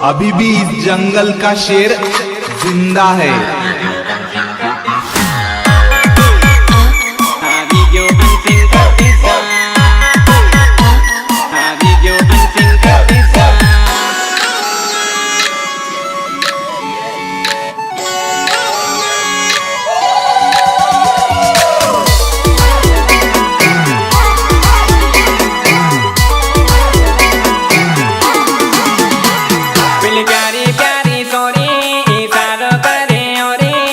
अभी भी इस जंगल का शेर जिंदा है। प्यारी प्यारी सोरी इशारो करे ओरी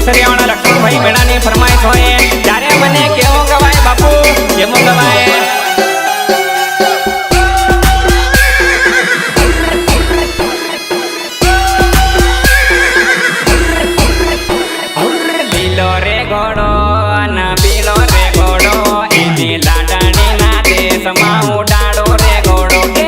કેસરિયાવાળા લક્ષ્મણભાઈ મેળાની ફરમાઈશ હોય ત્યારે મને કેવો ગવાય બાપુ કેવો ગવાય લીલો રે ઘોડો ના પીલો રે ઘોડો એની લાડણી ના દેશમાં ઉડાડો રે ઘોડો કે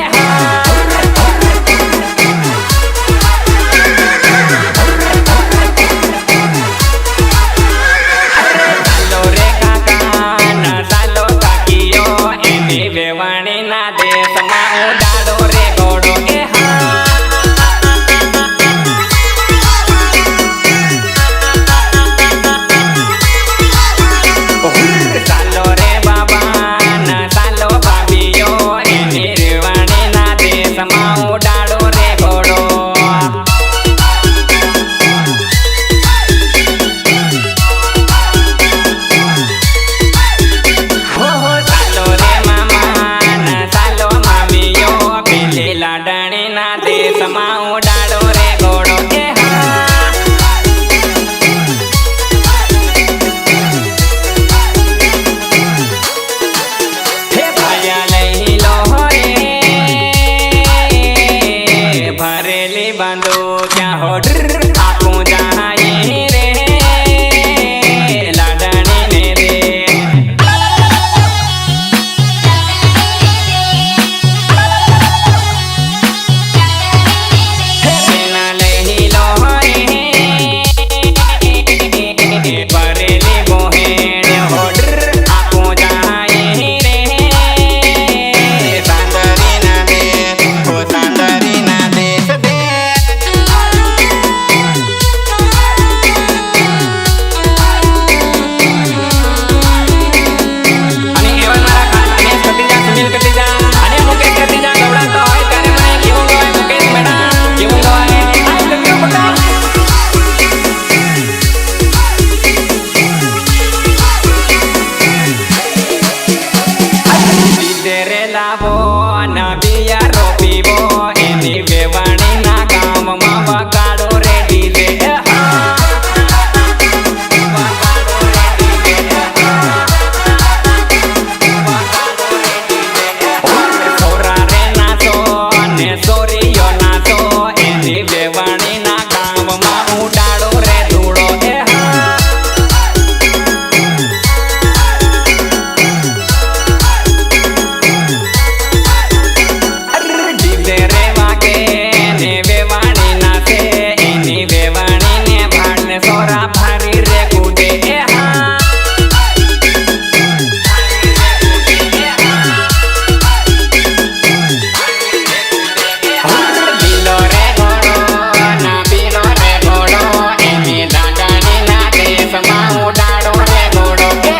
વેવાણી ના દેશમાં ઉડાડો રે ઘોડો કે ચાલો રે બાબા ના ચાલો ભાભીઓ એની રેવાણી ના દેશમાં ઉડાડો રે ઘોડો લાડણી ના દેશમાં ઉડાડો રે ઘોડો કે હે ભાયા લઈ લો રે ભરેલી બાંધો ક્યાં હોડર આપું જાય રે લાડણી ને રે ભરેલી મોહેણ હોડર આપું જાય રે સાંદરી ના દે ઓ સાંદરી ના દેશ દે અને એવા મારા ખાસ અને કતિજા સુનિલ કતિજા અને મુકેશ કતિજા ગવડાતો હોય ત્યારે મને કેવું ગવાય મુકેશ મેડા કેવું ગવાય આઈ લવ યુ બકા લાવો ના બિયારો પીવો એની વેવાણી ના ગામમાં વગાડો રે ડીજે સોરા રે નાચો ને સોરીયો નાચો એની વેવાણી ના ગામમાં ઉડાડો રે ધૂળો સોરા ભારી રે કુદે લીલો રે ઘોડો ના પીલો રે ઘોડો એની લાડણી ના દેશમાં ઉડાડો રે ઘોડો કે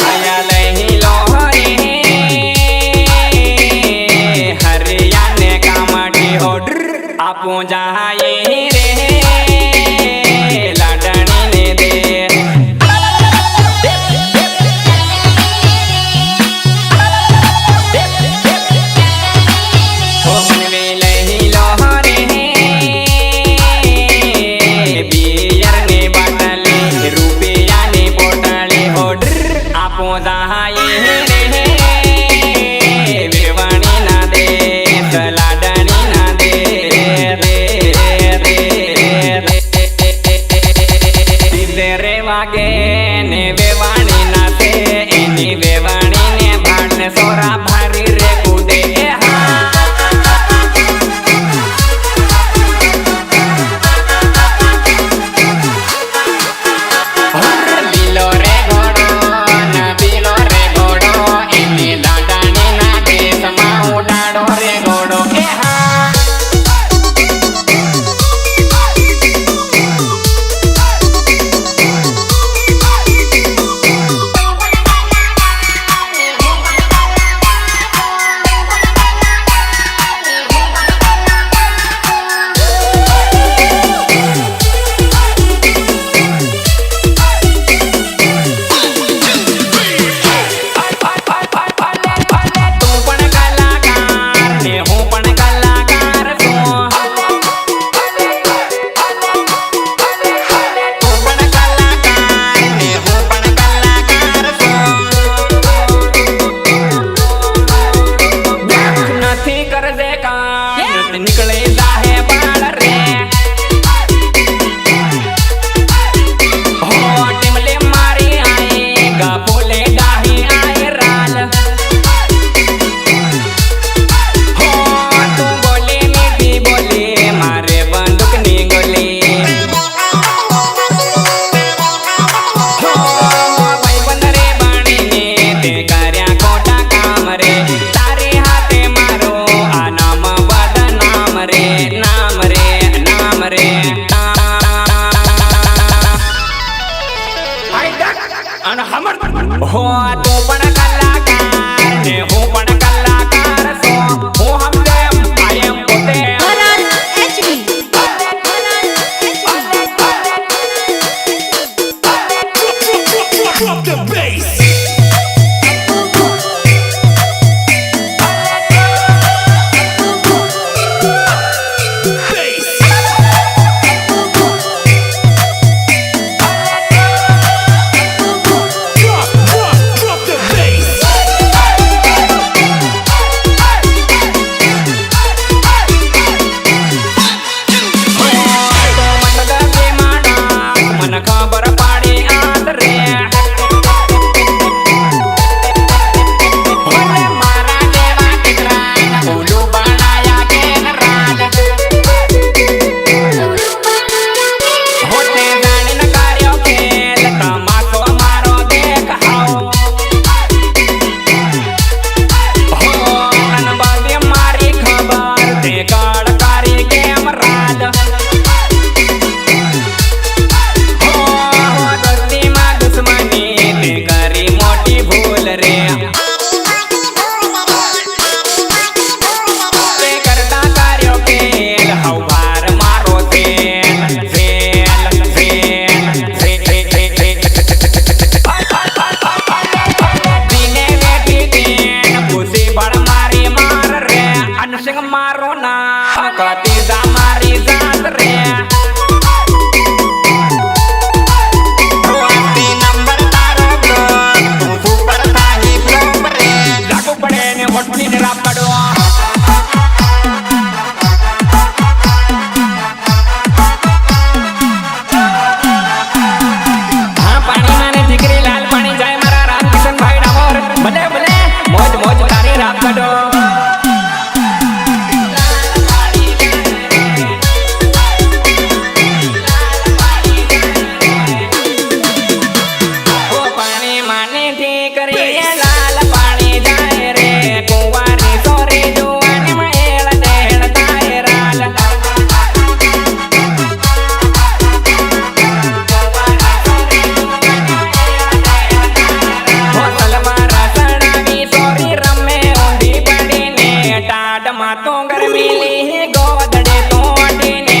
આયા લઈ લો હરિયાને કામડી હોડર આપું જાય રે લાડણી ને દે લઈ લો રે બિયર ને બાટલી રૂપિયાની બોટલી હોડર આપું જાય રે વેવાણી ના દે લાડણી ના દે રે વાગે ને વેવાણી ના દે એની વેવાણી ને ભાડ ને સોરા ભારી રે કુદે લીલો રે ઘોડો ના પીલો રે ઘોડો હો તું પણ કલાકાર ને હું પણ કલાકાર છો હું હમજે આઈ એમ પોતે Drop the bass. મને ખબર પાડી આદ રે મને મારા જેવા દીકરા ઉલ્લુ બનાયા કે રાજ હોતે જાણીને કર્યો ખેલ તમાશો મારો દેખ આવ હો અનબદી મારી ખબર તે કળકારી કેમ રાજ મારો નામ કતી જા મારી જાત રે નંબર તારો તું સુપર થાહી બ્લોક રે લાગુ પડે ને હોટલી ને રાપ કાઢો હા પાણી માને દીકરી લાલ પાણી જાય મારા રામકિશન ભાઈ ડામોર ભલે ભલે મોજ મોજ તારી રાપ કાઢો તો ગરમી લી ગોદડે તોડીને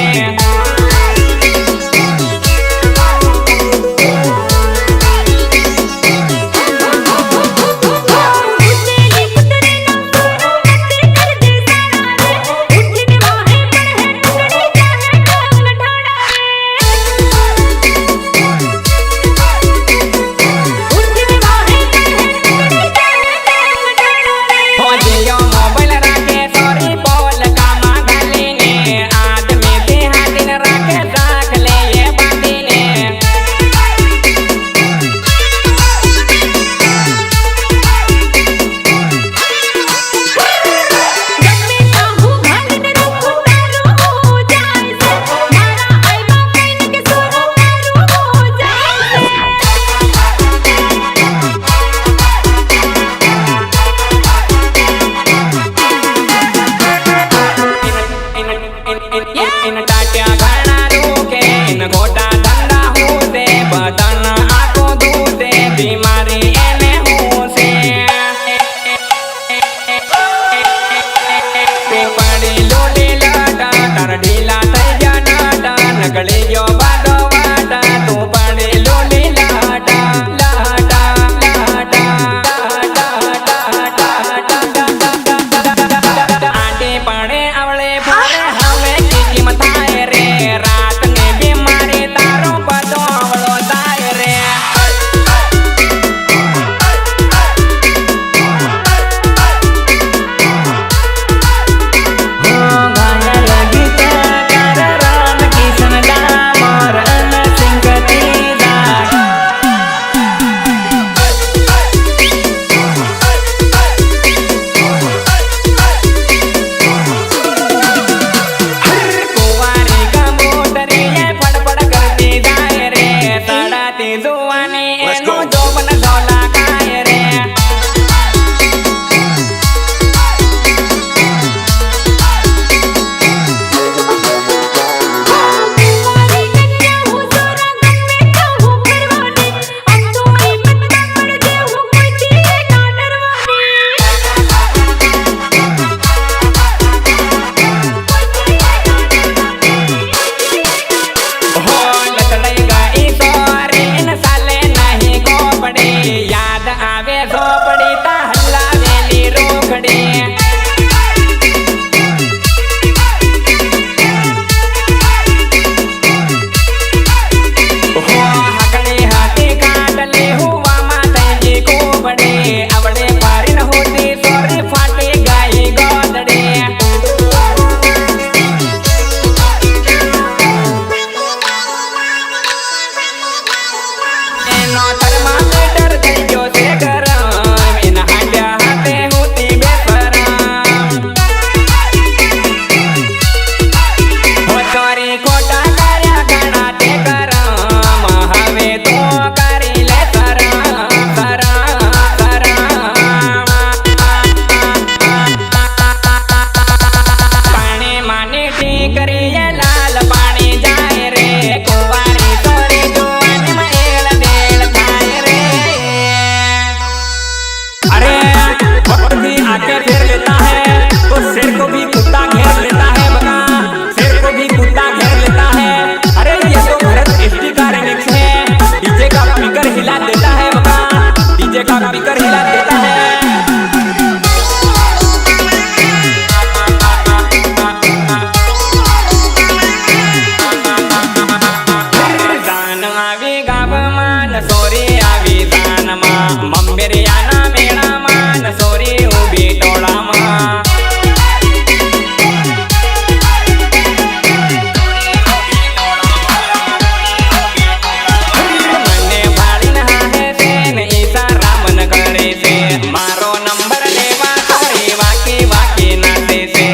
आवडे आवडे पारी न होती सोरी फाटी गाई गोदडे एनो थर्मामीटर गयो से गरम इन हांड्या हाथे होती बेसरम हो चोरी खोटा कर्या घणा ते करम हवे तो करी ले सरम सरम सरम पाणी मानी टीकरी ये लाल पाणी जाए रे कुवारी सोरी जुवानी में एल देल थाय रे अरे वक्त भी आके घेर लेता है तो शेर को भी कुत्ता घेर लेता है बका शेर को भी कुत्ता घेर लेता है अरे ये तो भरत एसटी का रिमिक्स है डीजे का स्पीकर हिला देता है बका डीजे का स्पीकर हिला देता है जान आवी गाव मान सोरी आवी जान मा मंबेरियाना मेळा मान सोरी उभी टोळा मा मने भाळीन हाहे से न ईशारा मन करे से मारो नंबर लेवा सोरी वाकी वाकी नाते से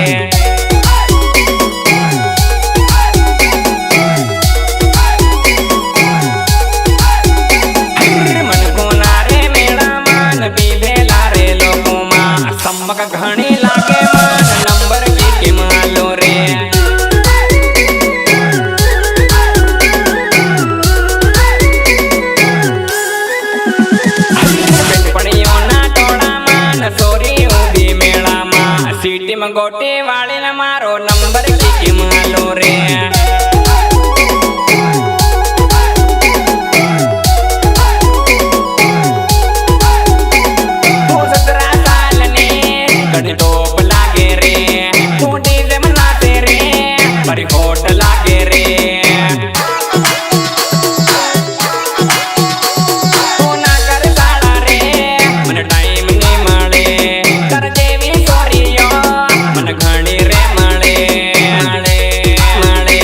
मन को नारे मेरा मान पीधेला रे लोगों मा सम्मक घणी लागे मान नंबर की मालो रे पड़ियो ना टोड़ा मान सोरी उभी मेला मा सीटी में गोटी वाली न मारो नंबर की मालो रे तू 17 साल ने कड़ी टोप लागे रे तू डीजे मनाते रे परी होट लागे रे तू ना कर साड़ा रे मन टाइम नहीं मळे कर देवी सोरियो मन घणी रे मळे मळे मळे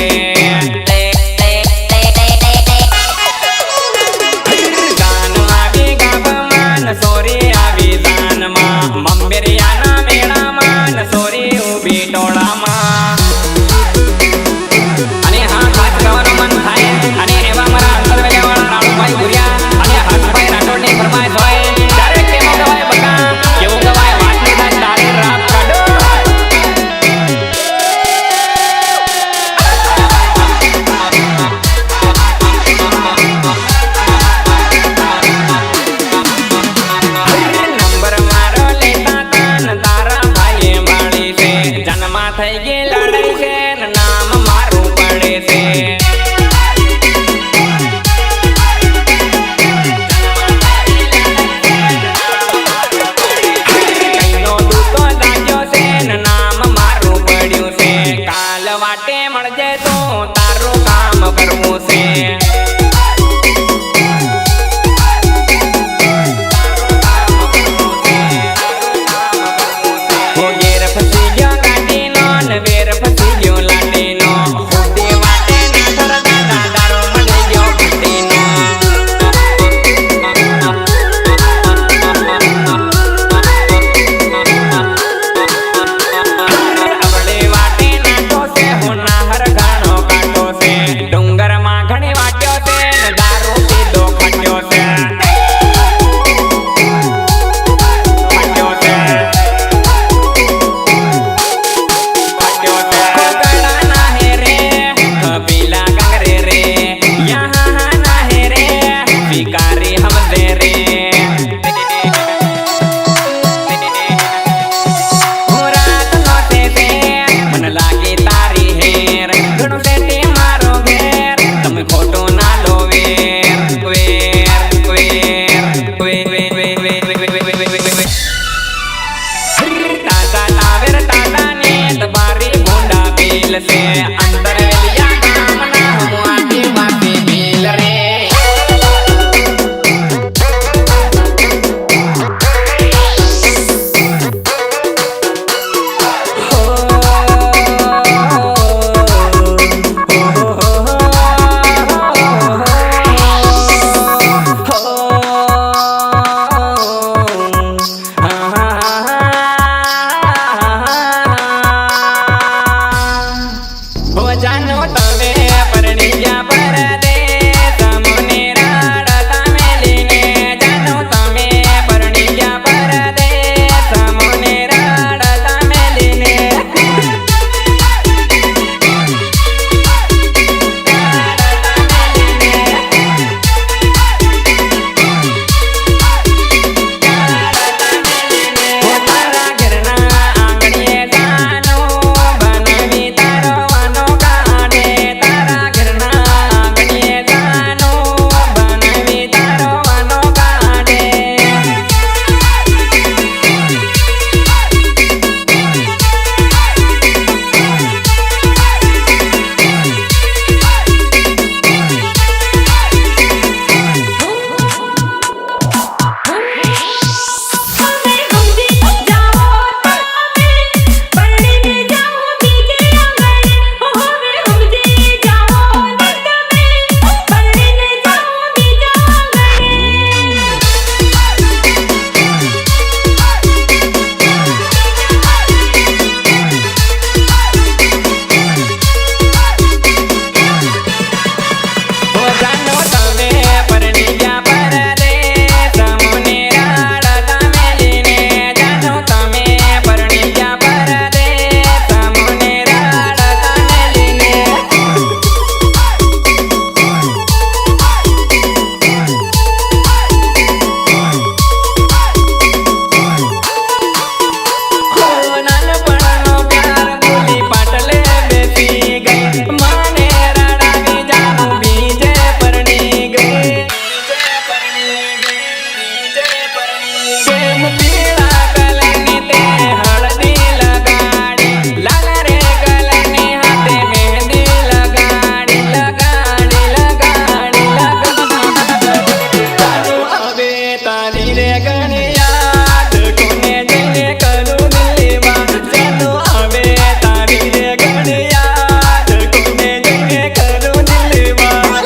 તારી રે ઘણી યાદ કોને જઈને કરું દિલમાં જાનો આવે તારી રે ઘણી યાદ કોને જઈને કરું દિલમાં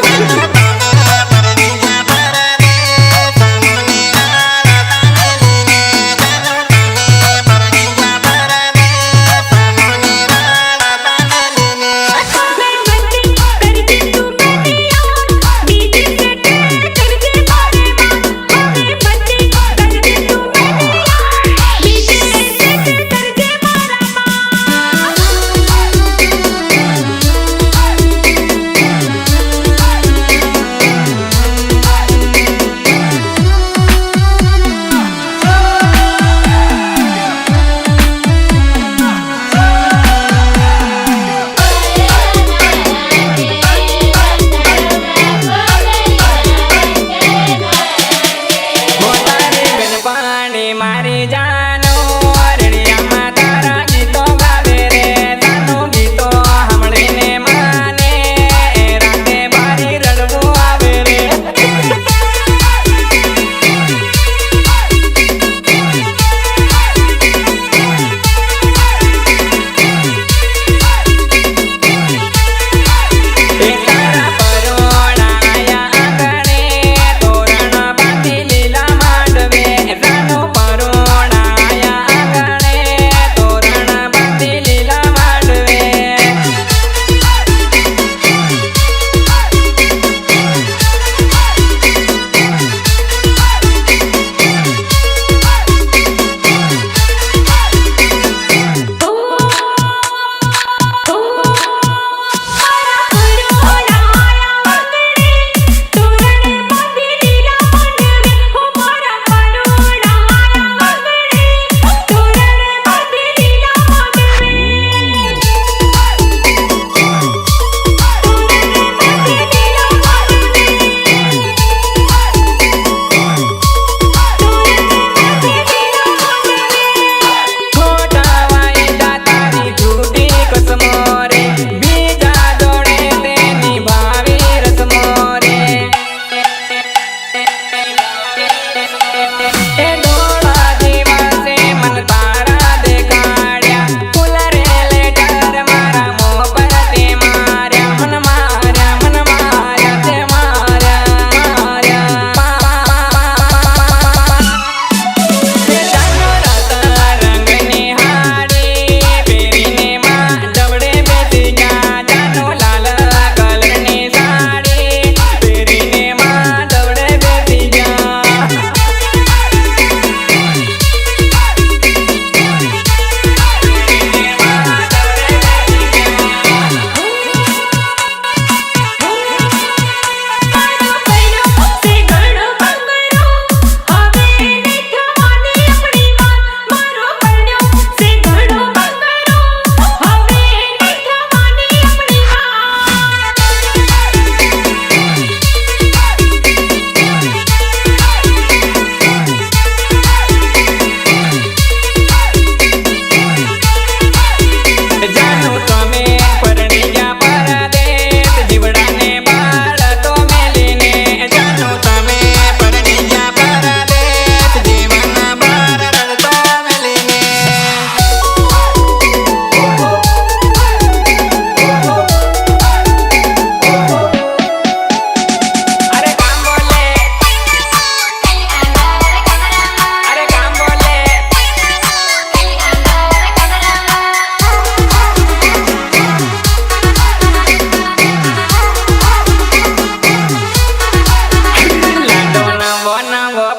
મારી જાનો રણિયામાં તારા ગીતો ગાવે રે તાનો ગીતો સાંભળીને માને રાતે મારી રડવું આવે રે તારા પરોણા આયા આંગણે તોરણ બાંધી લીલા માંડવે રાનો પરોણા આયા આંગણે તોરણ બાંધી લીલા માંડવે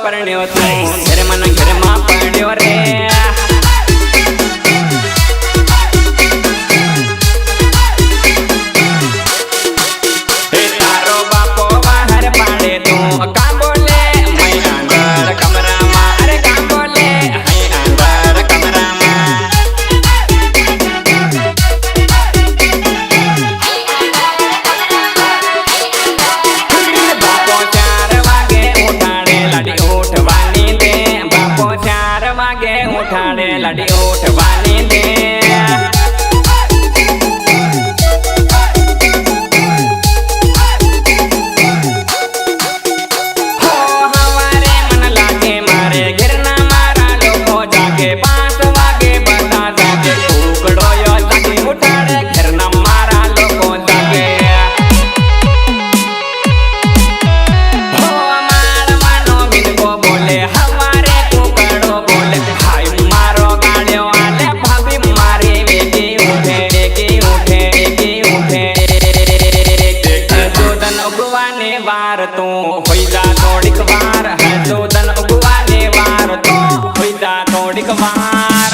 પરણ્યો તું ઘરમાં પડ્યો રે તારો બાપો બહાર પાડે તું કા બોલે મૈ અંદર કમરામાં અરે કા બોલે હૈ અંદર કમરામાં બાપો 4 વાગે ઉઠાડે લાડી ઉઠવાની દે બાપો 4 વાગે ઉઠાડે લાડી ઉઠવાની દે હવારે મન લાગે एक बार।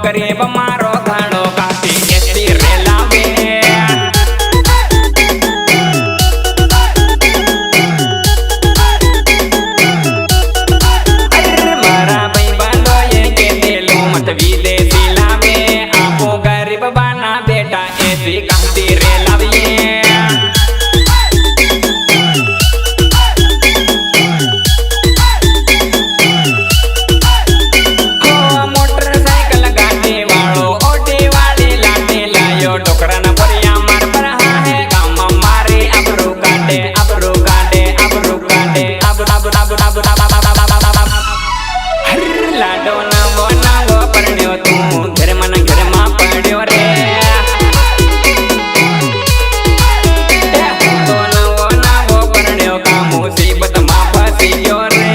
गरीब मारो घाणो काटी एसी रे लावे। अरे मारा भाई बांधो ये के दिलो मत विदेशी लावे। आपो गरीब बना बेटा एसी काटी रे लाविए। लाडो नवो नवो परण्यो तू घर मन घर मा पड्यो रे। तो नवो नवो परण्यो का मुसीबत मा फसी गयो रे।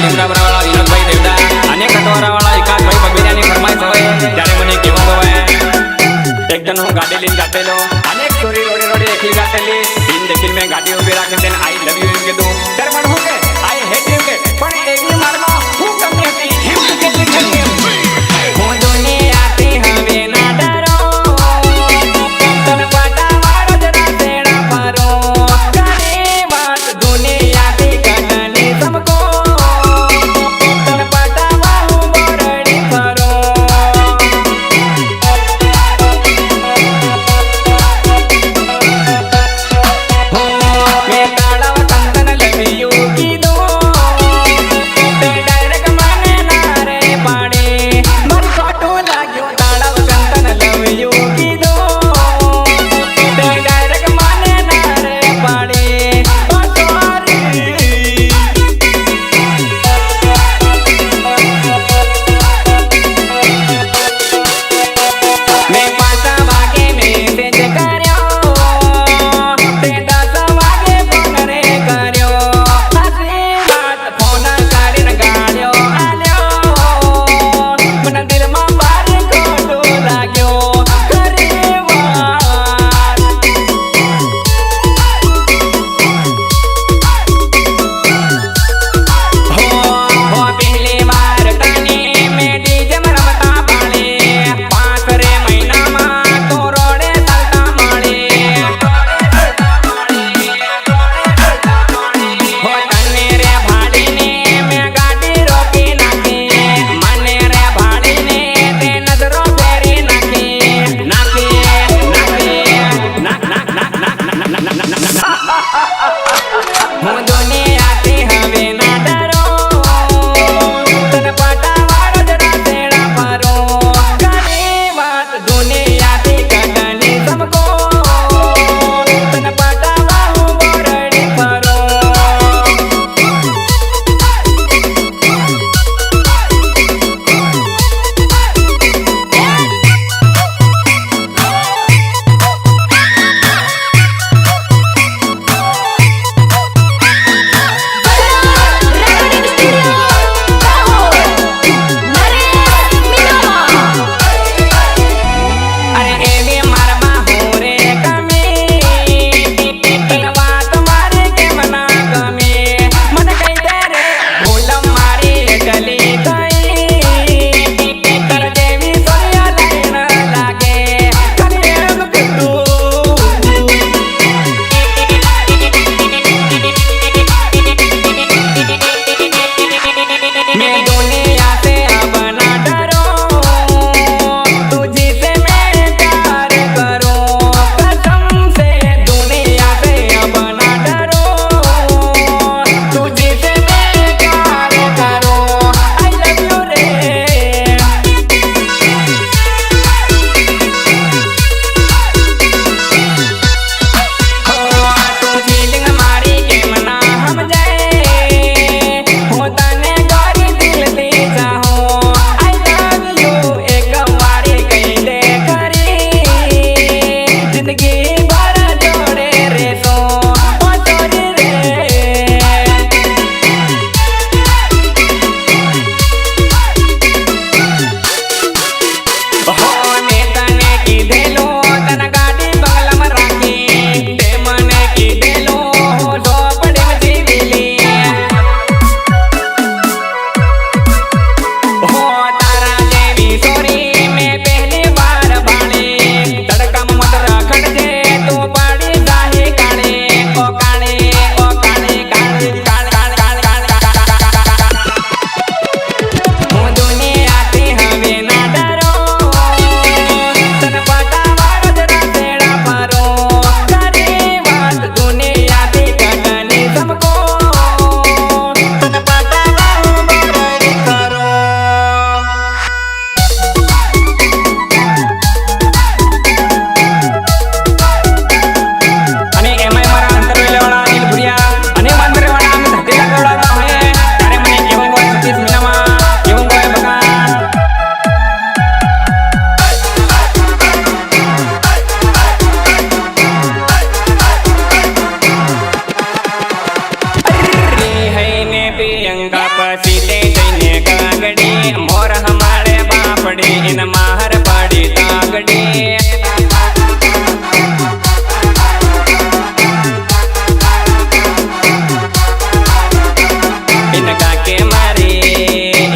લીમડાપરાવાળા વિનોદભાઈ દેવડા અને કટોરાવાળા વિકાસભાઈ બબેરિયાની ફરમાઈશ હોય ત્યારે મને કહેવાનું હોય એક જણ હું ગાડી લઈને ગાતેલો અનેક ચોરી રોડે એકલી ગાતેલી સીન દેખીને મેં ગાડી ઉભી રાખી તેને આઈ લવ યુ એમ કીધું ત્યારે પણ હું કે આઈ હેટ યુ કે પણ એકલી મારમાં હું કમી હતી એમ તો કેટલી ગમી હું દુનિયાથી હવે ના ડરો તન પટાવાળો જ રાતેડા પરો ઘણી વાત દુનિયાથી કટની સમકો તન પટાવા હું બોરડી ફરો મેં તાળવ કંદન લવ્યું કીધું તે ડાયરેક્ટ મને ના રે પાડે મન ખોટું લાગ્યું તાળવ કંદન લવ્યું કીધું તે ડાયરેક્ટ મને ના રે પાડે ઓ સોરી મેં 5 વાગે મેસેજ કર્યો તે 10 વાગે ફોન રે કર્યો આટલી વાત ફોન કરીને ગાળ્યો આલ્યો મને દિલમાં ભારે ખોટું લાગ્યો ખરી વાત હો પહેલી વાર તને મેં ડીજેમાં રમતા પાડે 5 રે મહિનામાં તો રોડે ચાલતા મળે હો તને રે ભાડીને મેં ગાડી રોકી નાખી મને રે ભાડીને તે નજરો ફેરી નાખી હું દુનિયાથી હવે ના ડરો તન પટાવાળો જ રાતેડા ફરો ઘણી વાત દુનિયાથી કટની સમકો તન પટાવા હું બોરડી ફરો અરે એવી મારમાં હું રે કમી તન વાત મારી કેમ ના ગમે મને કહી દે રે ભૂલ મારી એકલી થઈ તર જેવી સોનિયા લાઈન લાગે કરી એમ કીધું मैं दुनिया से अब ना डरो तुझी से मैं प्यार करूं कसम से दुनिया से अब ना डरो तुझी से मैं प्यार करूं आई लव यू रे તું ફીલિંગ મારી કેમ ના સમજાય હું તને ગોરી દિલથી पसीते जैने गागड़ी मोर हमारे बापड़ी इन माहर पड़ी तागड़ी इन काके मारी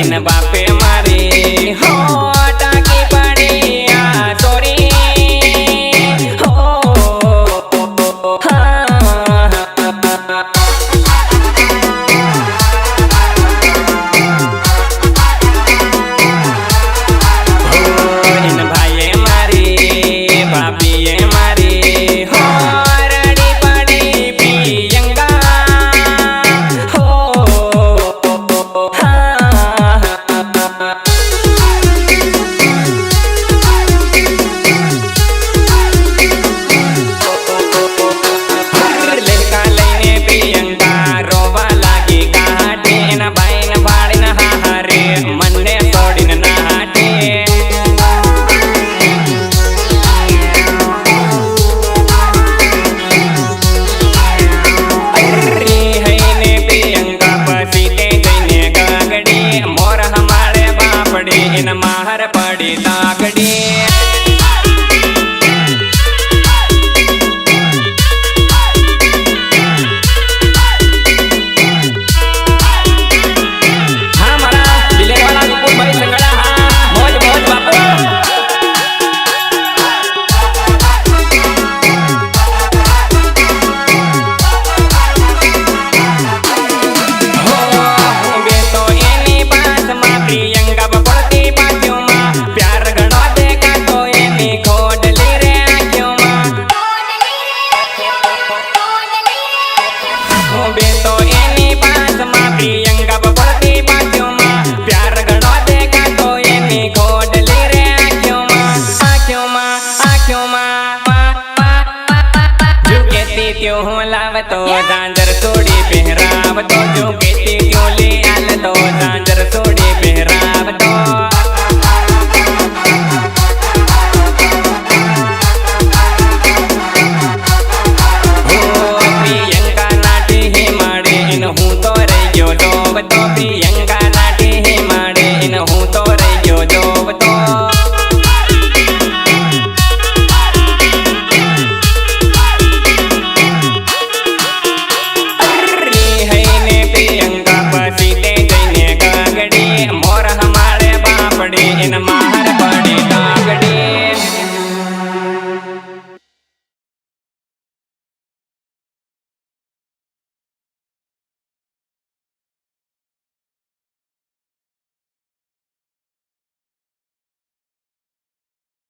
इन बापे मारी हो टाकी पड़ी सोरी हो इन भाई मारी भाभी मारी हो रड़ी पड़ी पियंगा हो लड़का लेने पियंगा रोवा लागी काटे न बाइन बाड़िन हारे मन्ने तोड़िन नाटे अरे हैने पियंगा पसीते जैने गागड़ी मोर हमारे बापड़ी इन माहर पड़ी तागड़ी